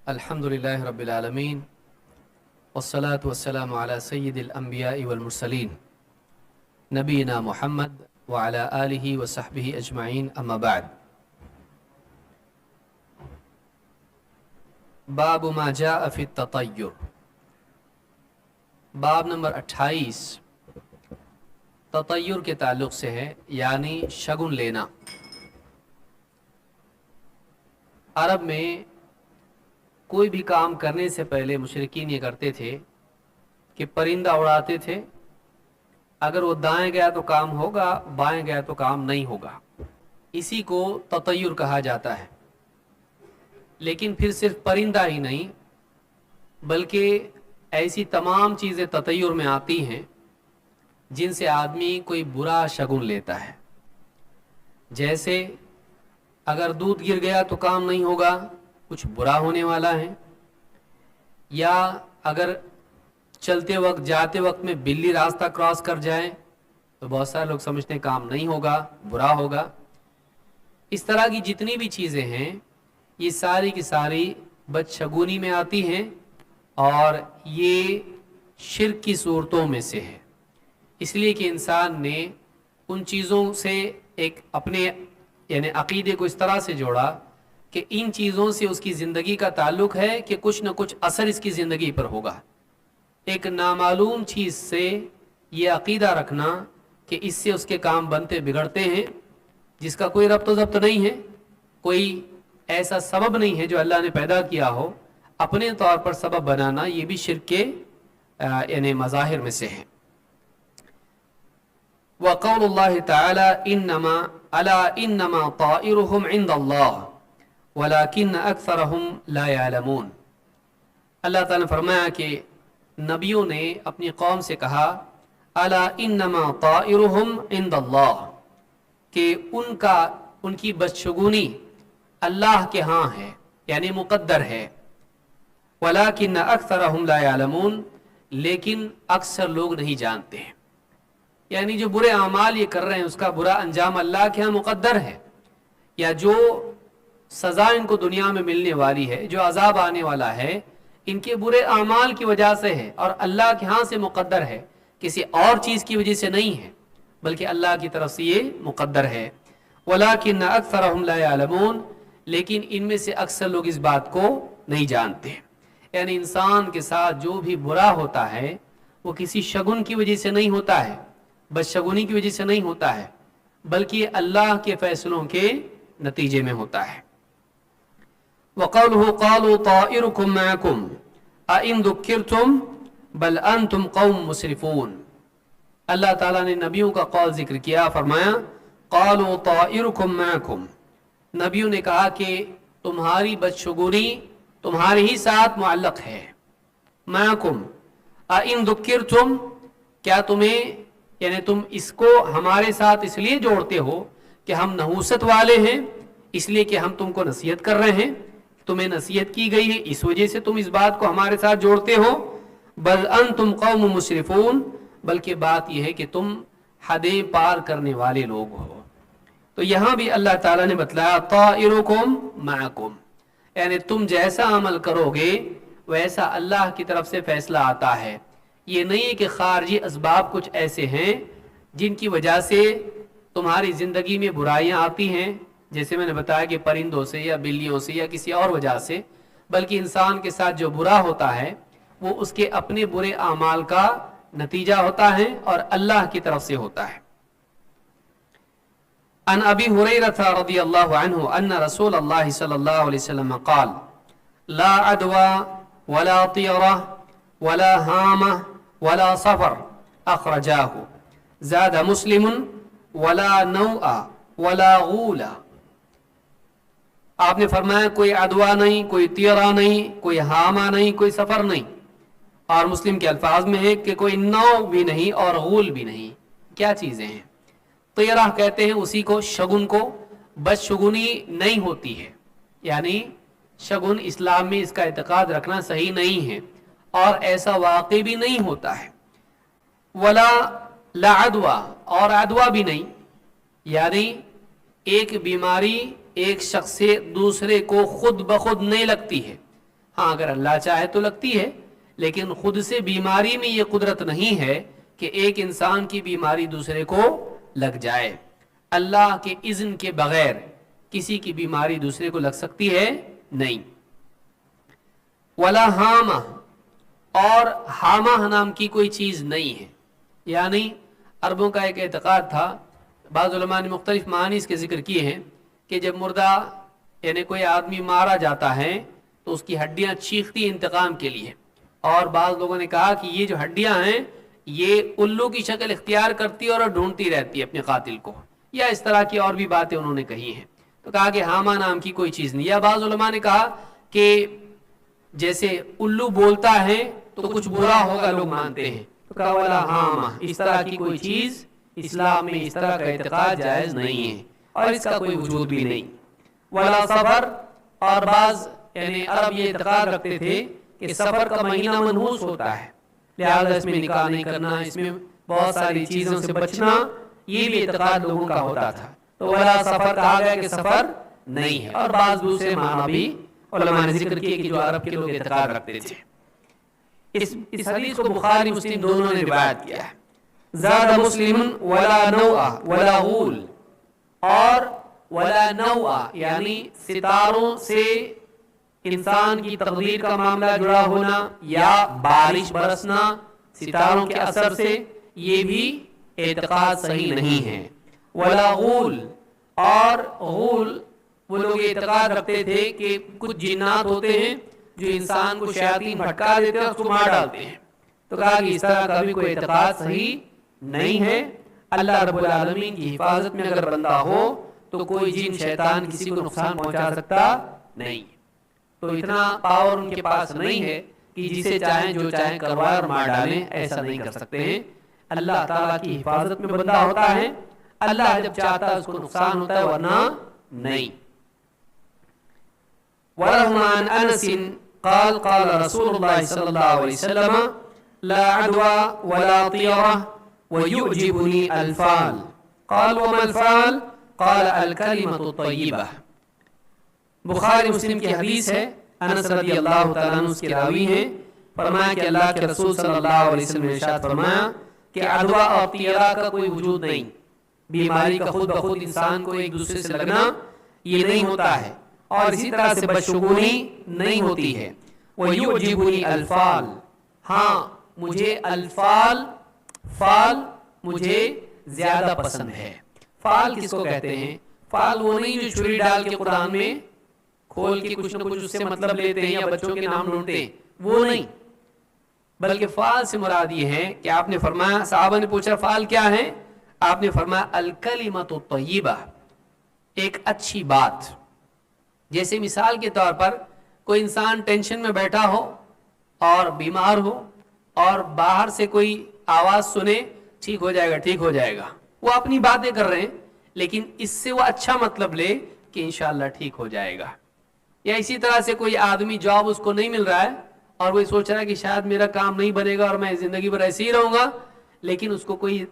अल्हम्दुलिल्लाहि रब्बिल आलमीन वस्सलातु वस्सलामु अला सय्यिदिल अंबिया'i वल मुरसलीन नबीना मुहम्मद व अला आलिहि व सहबिहि अजमाइन अम्मा बाद। बाब मा जाअ फी ततय्युर, बाब नंबर 28 ततय्युर के ताल्लुक़ से है, यानी शगुन लेना। अरब में कोई भी काम करने से पहले मुशरिकीन ये करते थे कि परिंदा उड़ाते थे, अगर वो दाएं गया तो काम होगा, बाएं गया तो काम नहीं होगा। इसी को ततय्युर कहा जाता है। लेकिन फिर सिर्फ परिंदा ही नहीं बल्कि ऐसी तमाम चीज़ें ततय्युर में आती हैं जिनसे आदमी कोई बुरा शगुन लेता है। जैसे अगर दूध गिर गया तो काम नहीं होगा, कुछ बुरा होने वाला है। या अगर चलते वक्त जाते वक्त में बिल्ली रास्ता क्रॉस कर जाए तो बहुत सारे लोग समझते हैं काम नहीं होगा, बुरा होगा। इस तरह की जितनी भी चीज़ें हैं ये सारी की सारी बदशगुनी में आती हैं और ये शिर्क की सूरतों में से है। इसलिए कि इंसान ने उन चीज़ों से एक अपने यानी अकीदे को इस तरह से जोड़ा कि इन चीज़ों से उसकी ज़िंदगी का ताल्लुक़ है कि कुछ न कुछ असर इसकी ज़िंदगी पर होगा। एक नामालूम चीज़ से ये अकीदा रखना कि इससे उसके काम बनते बिगड़ते हैं, जिसका कोई रब्त ज़ब्त नहीं है, कोई ऐसा सबब नहीं है जो अल्लाह ने पैदा किया हो, अपने तौर पर सबब बनाना, ये भी शिर्क के यानी मज़ाहिर में से है। व क़ौलुल्लाहि तआला इन्नमा ताइरुहुम इंदल्लाह वलाकिन्न अक्सरहुम ला यअलमून। अल्लाह ताला ने फरमाया कि नबियों ने अपनी कौम से कहा अला इन्नमा ताइरुहुम इंदल्लाह, कि उनकी बदशगुनी अल्लाह के हाँ है, यानी मुक़द्दर है। वलाकिन्न अक्सरहुम ला यअलमून, लेकिन अक्सर लोग नहीं जानते हैं। यानी जो बुरे अमाल ये कर रहे हैं उसका बुरा अंजाम अल्लाह के यहाँ मुक़द्दर है, या जो सज़ा इनको दुनिया में मिलने वाली है, जो अजाब आने वाला है, इनके बुरे अमाल की वजह से है और अल्लाह के यहाँ से मुक़द्दर है, किसी और चीज़ की वजह से नहीं है, बल्कि अल्लाह की तरफ से ये मुक़द्दर है। वलाकिन्न अक्सरहुम ला यअलमून, लेकिन इनमें से अक्सर लोग इस बात को नहीं जानते। यानी इंसान के साथ जो भी बुरा होता है वो किसी शगुन की वजह से नहीं होता है, बदशगुनी की वजह से नहीं होता है, बल्कि अल्लाह के फैसलों के नतीजे में होता है। वक़ौलुहु क़ालू ताइरुकुम मअकुम अइन दुक्किरतुम बल अंतुम कौम मुसरिफून। अल्लाह ताला ने नबियों का कौल जिक्र किया, फरमाया क़ालू ताइरुकुम मअकुम, नबियों ने कहा कि तुम्हारी बदशगुनी तुम्हारे ही साथ मुअल्लक़ है। मअकुम अइन दुक्किरतुम, क्या तुम्हें यानी तुम इसको हमारे साथ इसलिए जोड़ते हो कि हम नहूसत वाले हैं, इसलिए कि हम तुमको नसीहत कर रहे हैं, तुम्हें नसीहत की गई है, इस वजह से तुम इस बात को हमारे साथ जोड़ते हो। बल अंतुम कौम मुसरिफून, बल्कि बात यह है कि तुम हदें पार करने वाले लोग हो। तो यहाँ भी अल्लाह ताला ने बतलाया ताइरुकुम मअकुम, यानी तुम जैसा अमल करोगे वैसा अल्लाह की तरफ से फैसला आता है। ये नहीं है कि खारजी असबाब कुछ ऐसे हैं जिनकी वजह से तुम्हारी ज़िंदगी में बुराइयां आती हैं, जैसे मैंने बताया कि परिंदों से या बिल्लियों से या किसी और वजह से, बल्कि इंसान के साथ जो बुरा होता है वो उसके अपने बुरे आमाल का नतीजा होता है और अल्लाह की तरफ से होता है। अन अबी हुरैरह रज़ियल्लाहु अन्हु अन्ना रसूलल्लाह सल्लल्लाहु अलैहि वसल्लम क़ाल ला अदवा वला तियरा वला हामा वला सफर अखरजाहु ज़ाद मुस्लिमुन वला नौआ वला गूला। आपने फरमाया कोई अदवा नहीं, कोई तियरा नहीं, कोई हामा नहीं, कोई सफर नहीं, और मुस्लिम के अल्फाज में है कि कोई नौ भी नहीं और गूल भी नहीं। क्या चीज़ें हैं? तियरा कहते हैं उसी को, शगुन को। बदशगुनी नहीं होती है, यानी शगुन इस्लाम में इसका इत्क़ाद रखना सही नहीं है और ऐसा वाक़ई भी नहीं होता है। वला ला अदवा, और अदवा भी नहीं, यानी एक बीमारी एक शख्स से दूसरे को खुद ब खुद नहीं लगती है, ہاں اگر اللہ چاہے تو لگتی ہے، لیکن خود سے بیماری میں یہ قدرت نہیں ہے کہ ایک انسان کی بیماری دوسرے کو لگ جائے۔ اللہ کے اذن کے بغیر کسی کی بیماری دوسرے کو لگ سکتی ہے نہیں۔ ولا ہامہ، اور ہامہ نام کی کوئی چیز نہیں ہے، یعنی عربوں کا ایک اعتقاد تھا، بعض علماء نے مختلف معنی اس کے ذکر کیے ہیں، کہ جب مردہ یعنی کوئی آدمی مارا جاتا ہے تو اس کی ہڈیاں چیختی انتقام کے لیے، اور بعض لوگوں نے کہا کہ یہ جو ہڈیاں ہیں یہ الو کی شکل اختیار کرتی اور ڈھونڈتی رہتی ہے اپنے قاتل کو، یا اس طرح کی اور بھی باتیں انہوں نے کہی ہیں۔ تو کہا کہ ہامہ نام کی کوئی چیز نہیں، یا بعض علماء نے کہا کہ جیسے الو بولتا ہے تو کچھ برا ہوگا لوگ مانتے ہیں، تو کہا ولا ہامہ، اس طرح کی کوئی چیز اسلام میں اس طرح کا اعتقاد جائز نہیں ہے اور اس کا کوئی وجود بھی نہیں۔ ولا سفر، اور بعض یعنی عرب یہ اعتقاد رکھتے تھے کہ سفر کا مہینہ منحوس ہوتا ہے، لہذا اس میں نکاح نہیں کرنا، اس میں بہت ساری چیزوں سے بچنا، یہ بھی اعتقاد لوگوں کا ہوتا تھا۔ تو ولا سفر کہا گیا کہ سفر نہیں ہے، اور بعض دوسرے معنی بھی علماء نے ذکر کیے کہ جو عرب کے لوگ اعتقاد رکھتے تھے۔ اس حدیث کو بخاری مسلم دونوں نے روایت کیا ہے۔ زاد مسلم ولا نوع ولا غول، اور ولا نوع یعنی ستاروں سے انسان کی تقدیر کا معاملہ جڑا ہونا یا بارش برسنا ستاروں کے اثر سے، یہ بھی اعتقاد صحیح نہیں ہے۔ ولا غول، اور غول وہ لوگ اعتقاد رکھتے تھے کہ کچھ جنات ہوتے ہیں جو انسان کو شیاطین بھٹکا دیتے ہیں اور اس کو مار ڈالتے ہیں، تو کہا کہ اس طرح کا بھی کوئی اعتقاد صحیح نہیں ہے۔ اللہ رب العالمین کی حفاظت میں اگر بندہ ہو تو کوئی جن شیطان کسی کو نقصان پہنچا سکتا نہیں، تو اتنا پاور ان کے پاس نہیں ہے کہ جسے چاہیں جو چاہیں کروائے اور مار ڈالیں، ایسا نہیں کر سکتے ہیں۔ اللہ تعالیٰ کی حفاظت میں بندہ ہوتا ہے، اللہ جب چاہتا ہے اس کو نقصان ہوتا ہے، ورنہ نہیں۔ وَلَهُمْ عَنْ أَنَسٍ قال قال رسول الله صلى الله عليه وسلم لا عدوى ولا طيرة ويعجبني الفال قال وما الفال قال الكلمة الطيبة۔ بخاری مسلم کی حدیث ہے، انس رضی اللہ تعالیٰ عنہ اس کے راوی ہیں، فرمایا کہ اللہ کے رسول صلی اللہ علیہ وسلم نے ارشاد فرمایا کہ عدوہ اور طیرہ کا کوئی وجود نہیں، بیماری کا خود بخود انسان کو ایک دوسرے سے لگنا یہ نہیں ہوتا ہے، اور اسی طرح سے بدشگونی نہیں ہوتی ہے۔ وَيُعْجِبُنِي الْفَالِ، ہاں مجھے الفال، فال مجھے زیادہ پسند ہے۔ فال کس کو کہتے ہیں؟ فال وہ نہیں جو چھری ڈال کے قرآن میں کھول کے کچھ نہ کچھ اس سے مطلب لیتے ہیں یا بچوں کے نام ڈھونڈتے ہیں، وہ نہیں، بلکہ فال سے مراد یہ ہے کہ آپ نے فرمایا، صحابہ نے پوچھا فال کیا ہے؟ آپ نے فرمایا الکلمۃ الطیبہ، ایک اچھی بات۔ جیسے مثال کے طور پر کوئی انسان ٹینشن میں بیٹھا ہو اور بیمار ہو اور باہر سے کوئی آواز سنے ٹھیک ہو جائے گا ٹھیک ہو جائے گا، وہ اپنی باتیں کر رہے ہیں لیکن اس سے وہ اچھا مطلب لے کہ انشاءاللہ ٹھیک ہو جائے گا۔ یا اسی طرح سے کوئی آدمی جاب اس کو نہیں مل رہا ہے اور وہ سوچ رہا ہے کہ شاید میرا کام نہیں بنے گا اور میں زندگی بھر ایسے ہی رہوں گا، لیکن اس کو کوئی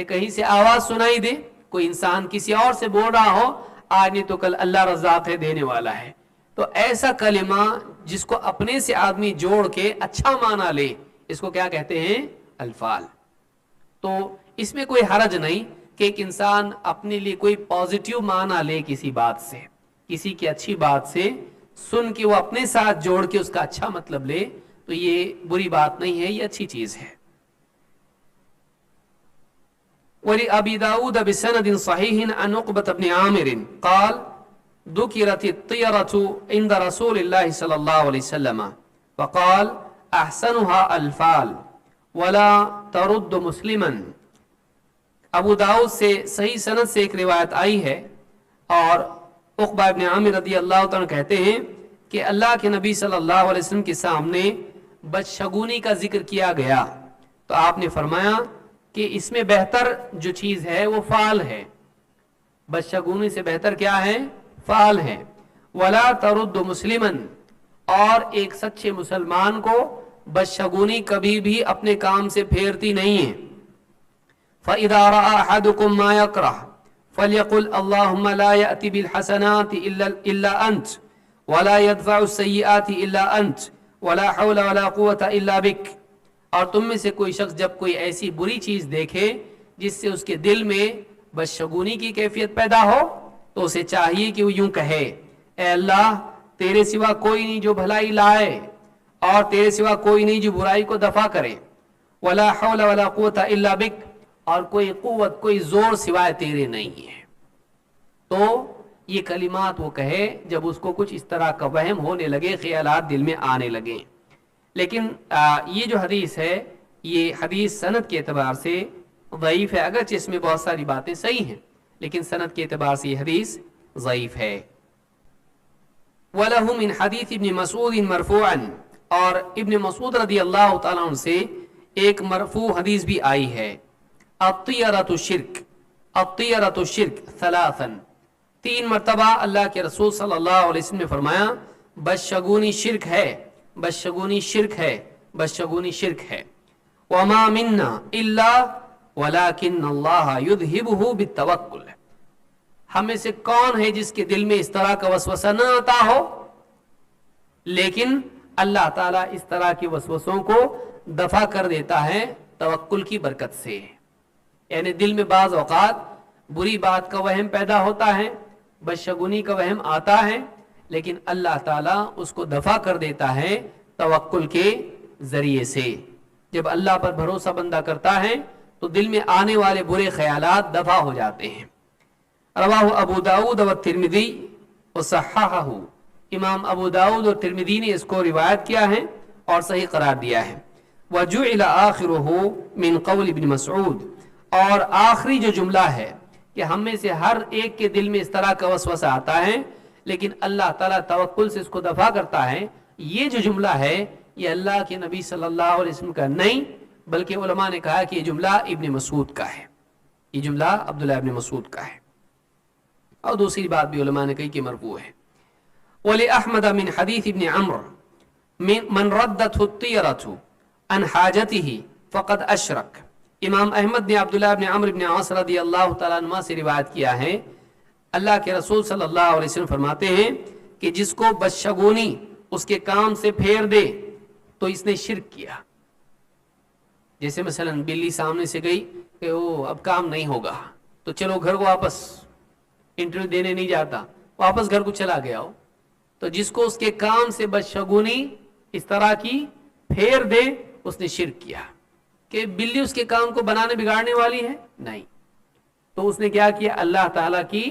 کہیں سے آواز سنائی دے، کوئی انسان کسی اور سے بول رہا ہو آج نہیں تو کل اللہ رزاق ہے، دینے والا ہے، تو ایسا کلمہ جس کو اپنے سے آدمی جوڑ کے اچھا معنی لے، اس کو کیا کہتے ہیں؟ الفال۔ تو اس میں کوئی حرج نہیں کہ ایک انسان اپنے لیے کوئی پازیٹیو معنی لے کسی بات سے، کسی کی اچھی بات سے سن کے وہ اپنے ساتھ جوڑ کے اس کا اچھا مطلب لے، تو یہ بری بات نہیں ہے، یہ اچھی چیز ہے۔ وَلِأَبِي دَاوُودَ بِسَنَدٍ صَحِيحٍ عَنْ عُقْبَةَ بْنِ عَامِرٍ قال ذُكِرَتِ الطِّيَرَةُ عِنْدَ رَسُولِ اللَّهِ صلی اللہ علیہ وسلم فقال احسنها الفال ولا ترد مسلما۔ ابو داؤد سے صحیح سند سے ایک روایت آئی ہے، اور عقبہ ابن عامر رضی اللہ تعالیٰ کہتے ہیں کہ اللہ کے نبی صلی اللہ علیہ وسلم کے سامنے بدشگونی کا ذکر کیا گیا تو آپ نے فرمایا کہ اس میں بہتر جو چیز ہے وہ فال ہے، بدشگونی سے بہتر کیا ہے؟ فال ہے۔ ولا ترد مسلما، اور ایک سچے مسلمان کو بدشگونی کبھی بھی اپنے کام سے پھیرتی نہیں ہے۔ فَإِذَا رَأَى أَحَدُكُم مَّا يَكْرَهُ فَلْيَقُلْ اللَّهُمَّ لَا يَأْتِ بِالْحَسَنَاتِ إِلَّا أَنْتَ वला यदफउ सय्यिआति इल्ला अंत वला हौला वला कुव्वता इल्ला बिक। और तुम में से कोई शख्स जब कोई ऐसी बुरी चीज देखे जिससे उसके दिल में बदशगुनी की कैफियत पैदा हो तो उसे चाहिए कि वो यूं कहे, ए अल्लाह तेरे सिवा कोई नहीं जो भलाई लाए और तेरे सिवा कोई नहीं जो बुराई को दफा करे, वला हौला वला कुव्वता इल्ला बिक, और कोई कुव्वत कोई जोर सिवाय तेरे नहीं है। तो ये कलिमात वो कहे जब उसको कुछ इस तरह का वहम होने लगे, ख्यालात दिल में आने लगे। लेकिन ये जो हदीस है ये हदीस सनद के एतबार से ज़ईफ है, अगरचे इसमें बहुत सारी बातें सही हैं लेकिन सनद के एतबार से ये हदीस ज़ईफ है। वलहु मिन हदीस इब्न मसूद मरफूअन, और इब्न मसूद रदी अल्लाह तआला अन्हु से एक मरफू हदीस भी आई है, अत्तियरतु शिर्क, अत्तियरतु शिर्क सलासन, 3 मरतबा अल्लाह के रसूल सल्लल्लाहु अलैहि वसल्लम ने फरमाया बदशगुनी शिर्क है, बदशगुनी शिर्क है, बदशगुनी शिर्क है। वमा मिन्ना इल्ला वलाकिन्नल्लाह युज़हिबुहु बित्तवक्कुल, हमें से कौन है जिसके दिल में इस तरह का वसवसा न आता हो, लेकिन अल्लाह ताला इस तरह के वसवसों को दफा कर देता है तवक्कुल की बरकत से। यानी दिल में बाज़ औक़ात बुरी बात का वहम पैदा होता है, बदशगुनी का वहम आता है, लेकिन अल्लाह ताला उसको दफा कर देता है तवक्कुल के जरिए से। जब अल्लाह पर भरोसा बंदा करता है तो दिल में आने वाले बुरे ख्यालात दफा हो जाते हैं। रवाहु अबू दाऊद व तिरमिज़ी व सह्हहहु, इमाम अबू दाऊद और तिरमिज़ी ने इसको रिवायत किया है और सही करार दिया है। वजुइल आखिरुहु मिन क़ौल इब्न मसऊद, और आखिरी जो जुमला है कि हम में से हर एक के दिल में इस तरह का वसवसा आता है लेकिन अल्लाह ताला तवक्कुल से इसको दफा करता है, ये जो जुमला है ये अल्लाह के नबी सल्लल्लाहु अलैहि वसल्लम का नहीं बल्कि उलमा ने कहा कि ये जुमला इब्न मसूद का है, ये जुमला अब्दुल्लाह इब्न मसूद का है। और दूसरी बात भी उलमा ने कही कि मरफू है। वली अहमद मिन हदीस इब्न अम्र मन रद्दतहु तियरतु अन हाजतिही फ़क़द अशरक, इमाम अहमद ने अब्दुल्लाह इब्न अम्र इब्न आस रज़ियल्लाहु तआला अन्हुमा से रिवायत किया है, अल्लाह के रसूल सल्लल्लाहु अलैहि वसल्लम फरमाते हैं कि जिसको बदशगुनी उसके काम से फेर दे तो इसने शिर्क किया। जैसे मसलन बिल्ली सामने से गई कि ओ अब काम नहीं होगा तो चलो घर को वापस, इंटरव्यू देने नहीं जाता, वापस घर को चला गया हो, तो जिसको उसके काम से बदशगुनी इस तरह की फेर दे उसने शिर्क किया। कि बिल्ली उसके काम को बनाने बिगाड़ने वाली है नहीं, तो उसने क्या किया, अल्लाह ताला की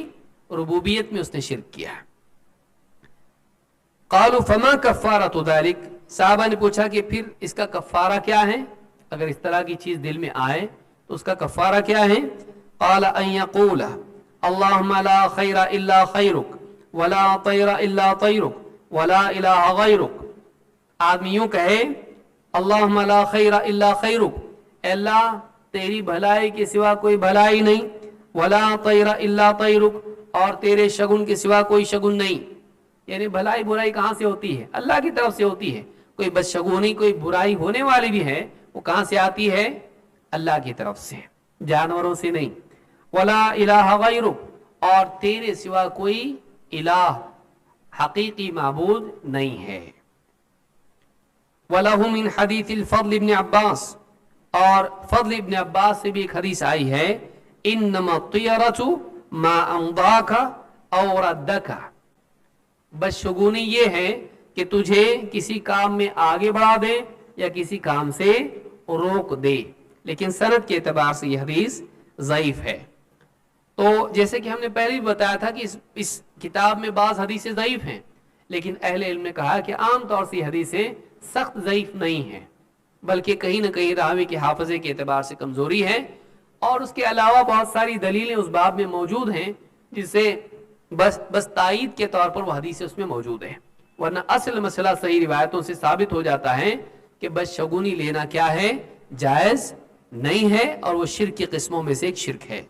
रुबूबियत में उसने शिर्क किया। क़ालू फमा कफ़ारतु ज़ालिक, साहबा ने पूछा कि फिर इसका कफ़ारा क्या है, अगर इस तरह की चीज दिल में आए तो उसका कफ़ारा क्या है। क़ाल अन यक़ूल अल्लाहुम्मा ला खैरा इल्ला खैरुक वला तैरा इल्ला तैरुक वला इलाहा गैरुक, आदमी यूं कहे अल्लाहुम्मा ला खैरा इल्ला खैरुक, अल्लाह तेरी भलाई के सिवा कोई भलाई नहीं, वला तैरा इल्ला तैरुक, और तेरे शगुन के सिवा कोई शगुन नहीं। यानी भलाई बुराई कहाँ से होती है, अल्लाह की तरफ से होती है। कोई बदशगुनी कोई बुराई होने वाली भी है वो कहाँ से आती है, अल्लाह की तरफ से, जानवरों से नहीं। वला इलाहा गैरुक, और तेरे सिवा कोई इलाह हकीकी माबूद नहीं है। वलहु मिन हदीसिल फضल इब्न अब्बास, और फضल इब्न अब्बास से भी एक हदीस आई है, इन्नमा तियरतु मा अमदाका औ रद्दका, बदशगुनी ये है कि तुझे किसी काम में आगे बढ़ा दे या किसी काम से रोक दे। लेकिन सनद के एतबार से यह हदीस ज़ईफ है। तो जैसे कि हमने पहले भी बताया था कि इस किताब में बाज़ हदीसें ज़ईफ हैं, लेकिन अहले इल्म ने कहा कि आम तौर से हदीसें सख्त ज़ईफ नहीं है, बल्कि कहीं ना कहीं रावी के हाफजे के एतबार से कमज़ोरी है, और उसके अलावा बहुत सारी दलीलें उस बाब में मौजूद हैं जिससे बस तायीद के तौर पर वह हदीसें उसमें मौजूद है। वरना असल मसला सही रिवायतों से साबित हो जाता है कि बदशगुनी लेना क्या है, जायज़ नहीं है, और वो शिर्क की किस्मों में से एक शिर्क है।